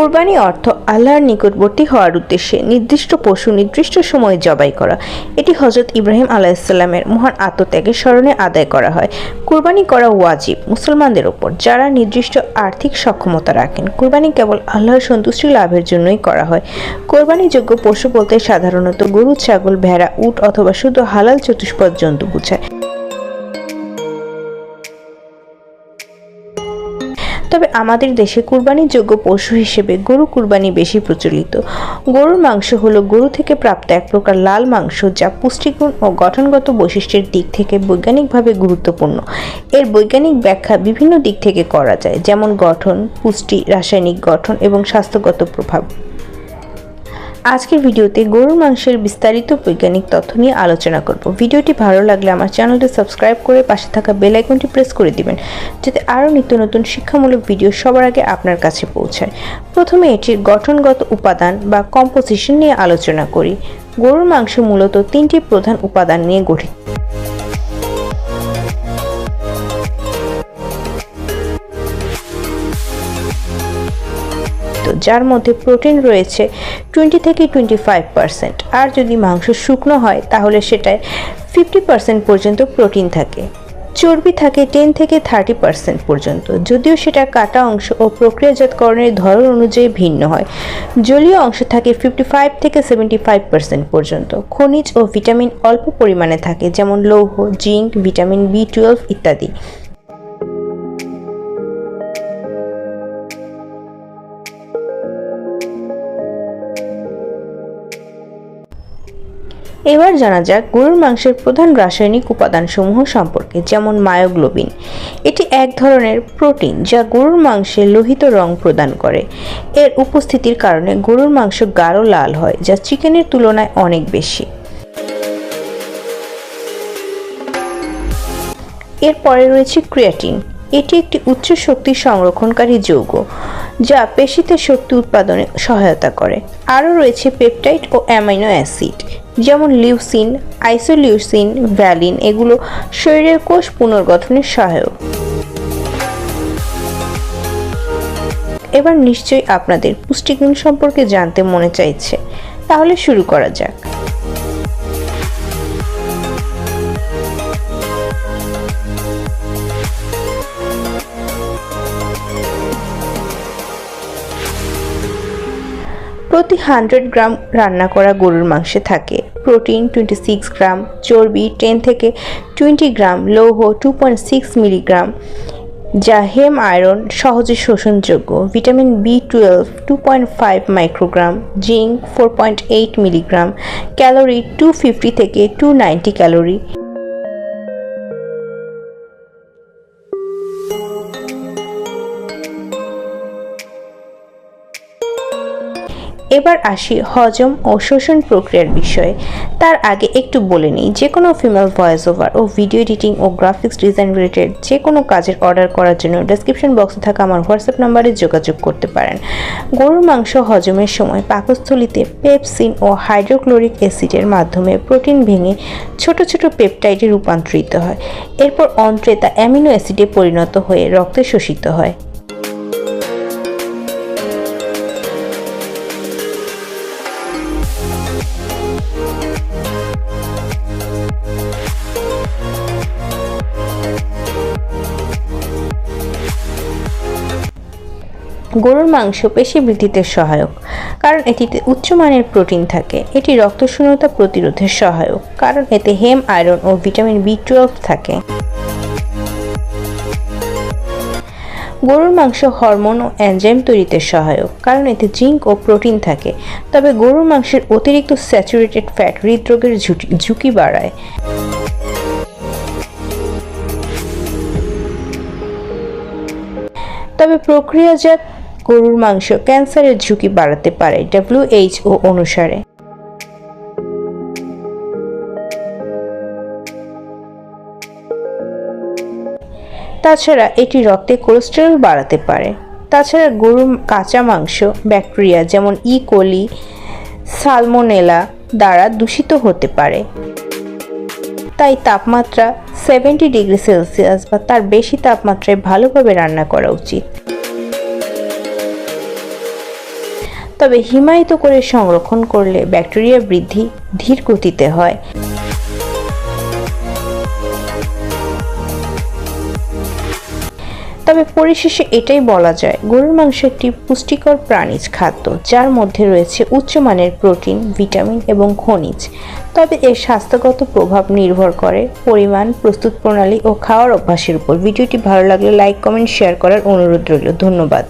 কুরবানি অর্থ আল্লাহর নিকটবর্তী হওয়ার উদ্দেশ্যে নির্দিষ্ট পশু নির্দিষ্ট সময়ে জবাই করা। এটি হযরত ইব্রাহিম আলাইহিসসালামের মহান আত্মত্যাগের স্মরণে আদায় করা হয়। কুরবানি করা ওয়াজিব মুসলমানদের ওপর যারা নির্দিষ্ট আর্থিক সক্ষমতা রাখেন। কুরবানি কেবল আল্লাহর সন্তুষ্টি লাভের জন্যই করা হয়। কোরবানিযোগ্য পশু বলতে সাধারণত গরু, ছাগল, ভেড়া, উট অথবা শুধু হালাল চতুষ্পদ জন্তু বোঝায়। তবে আমাদের দেশে কুরবানিযোগ্য পশু হিসেবে গরু কুরবানি বেশি প্রচলিত। গরুর মাংস হলো গরু থেকে প্রাপ্ত এক প্রকার লাল মাংস, যা পুষ্টিগুণ ও গঠনগত বৈশিষ্ট্যের দিক থেকে বৈজ্ঞানিকভাবে গুরুত্বপূর্ণ। এর বৈজ্ঞানিক ব্যাখ্যা বিভিন্ন দিক থেকে করা যায়, যেমন গঠন, পুষ্টি, রাসায়নিক গঠন এবং স্বাস্থ্যগত প্রভাব। আজকের ভিডিওতে গরুর মাংসের বিস্তারিত বৈজ্ঞানিক তথ্য নিয়ে আলোচনা করব। ভিডিওটি ভালো লাগলে আমার চ্যানেলটি সাবস্ক্রাইব করে পাশে থাকা বেল আইকনটি প্রেস করে দিবেন, যাতে আরও নিত্য নতুন শিক্ষামূলক ভিডিও সবার আগে আপনার কাছে পৌঁছায়। প্রথমে এটির গঠনগত উপাদান বা কম্পোজিশন নিয়ে আলোচনা করি। গরুর মাংস মূলত তিনটি প্রধান উপাদান নিয়ে গঠিত, যার মধ্যে প্রোটিন রয়েছে 20 থেকে 25%, আর যদি মাংস শুকনো হয় তাহলে সেটায় 50% পর্যন্ত প্রোটিন থাকে। চর্বি থাকে 10 থেকে 30% পর্যন্ত, যদিও সেটা কাটা অংশ ও প্রক্রিয়াজাতকরণের ধরন অনুযায়ী ভিন্ন হয়। জলীয় অংশ থাকে 55 থেকে 75% পর্যন্ত। খনিজ ও ভিটামিন অল্প পরিমাণে থাকে, যেমন লৌহ, জিঙ্ক, ভিটামিন B12 ইত্যাদি। এবার জানা যাক গরুর মাংসের প্রধান রাসায়নিক উপাদানসমূহ সম্পর্কে, যেমন মায়োগ্লোবিন। এটি এক ধরনের প্রোটিন যা গরুর মাংসে লোহিত রং প্রদান করে। এর উপস্থিতির কারণে গরুর মাংস গাঢ় লাল হয়, যা চিকেনের তুলনায় অনেক বেশি। এরপরে রয়েছে ক্রিয়াটিন। এটি একটি উচ্চ শক্তি সংরক্ষণকারী যৌগ যা পেশিতে শক্তি উৎপাদনে সহায়তা করে। আরও রয়েছে পেপটাইড ও অ্যামাইনো অ্যাসিড, যেমন লিউসিন, আইসোলিউসিন, ভ্যালিন। এগুলো শরীরের কোষ পুনর্গঠনের সহায়ক। এবার নিশ্চয়ই আপনাদের পুষ্টিগুণ সম্পর্কে জানতে মনে চাইছে, তাহলে শুরু করা যাক। প্রতি 100 গ্রাম রান্না করা গরুর মাংসে থাকে প্রোটিন 26 গ্রাম, চর্বি 10 থেকে 20 গ্রাম, লৌহ 2.6 মিলিগ্রাম যা হেম আয়রন সহজে শোষণযোগ্য, vitamin B12 2.5 microgram, zinc 4.8 milligram, calorie 250 থেকে 290 ক্যালোরি। এবার আসি হজম ও শোষণ প্রক্রিয়ার বিষয়ে। তার আগে একটু বলে নিই, যে কোনো ফিমেল ভয়েস ওভার ও ভিডিও এডিটিং ও গ্রাফিক্স ডিজাইন রিলেটেড যে কোনো কাজের অর্ডার করার জন্য ডেসক্রিপশন বক্সে থাকা আমার হোয়াটসঅ্যাপ নাম্বারে যোগাযোগ করতে পারেন। গরুর মাংস হজমের সময় পাকস্থলীতে পেপসিন ও হাইড্রোক্লোরিক অ্যাসিডের মাধ্যমে প্রোটিন ভেঙে ছোট ছোট পেপটাইডে রূপান্তরিত হয়। এরপর অন্ত্রে তা অ্যামিনো অ্যাসিডে পরিণত হয়ে রক্তে শোষিত হয়। গরুর মাংস পেশি বৃদ্ধিতে সহায়ক, কারণ এটিতে উচ্চমানের প্রোটিন থাকে। এটি রক্তশূন্যতা প্রতিরোধে সহায়ক, কারণ এতে হেম আয়রন ও ভিটামিন B12 থাকে। গরুর মাংস হরমোন ও এনজাইম তৈরিতে সহায়ক, কারণ এতে জিঙ্ক ও প্রোটিন থাকে। তবে গরুর মাংসের অতিরিক্ত স্যাচুরেটেড ফ্যাট হৃদরোগের ঝুঁকি বাড়ায়। তবে প্রক্রিয়াজাত গরুর মাংস ক্যান্সারের ঝুঁকি বাড়াতে পারে WHO অনুসারে। তাছাড়া এটি রক্তে কোলেস্টেরল বাড়াতে পারে। তাছাড়া গরুর কাঁচা মাংস ব্যাকটেরিয়া যেমন ই. কোলি, সালমোনেলা দ্বারা দূষিত হতে পারে। তাই তাপমাত্রা 70 ডিগ্রি সেলসিয়াস বা তার বেশি তাপমাত্রায় ভালোভাবে রান্না করা উচিত। তবে হিমায়িত করে সংরক্ষণ করলে ব্যাকটেরিয়া বৃদ্ধি ধীর গতিতে হয়। তবে পরিশেষে এটাই বলা যায়, গরুর মাংস একটি পুষ্টিকর প্রাণীজ খাদ্য যার মধ্যে রয়েছে উচ্চমানের প্রোটিন, ভিটামিন এবং খনিজ। তবে এর স্বাস্থ্যগত প্রভাব নির্ভর করে পরিমাণ, প্রস্তুত প্রণালী ও খাওয়ার অভ্যাসের উপর। ভিডিওটি ভালো লাগলে লাইক, কমেন্ট, শেয়ার করার অনুরোধ রইল। ধন্যবাদ।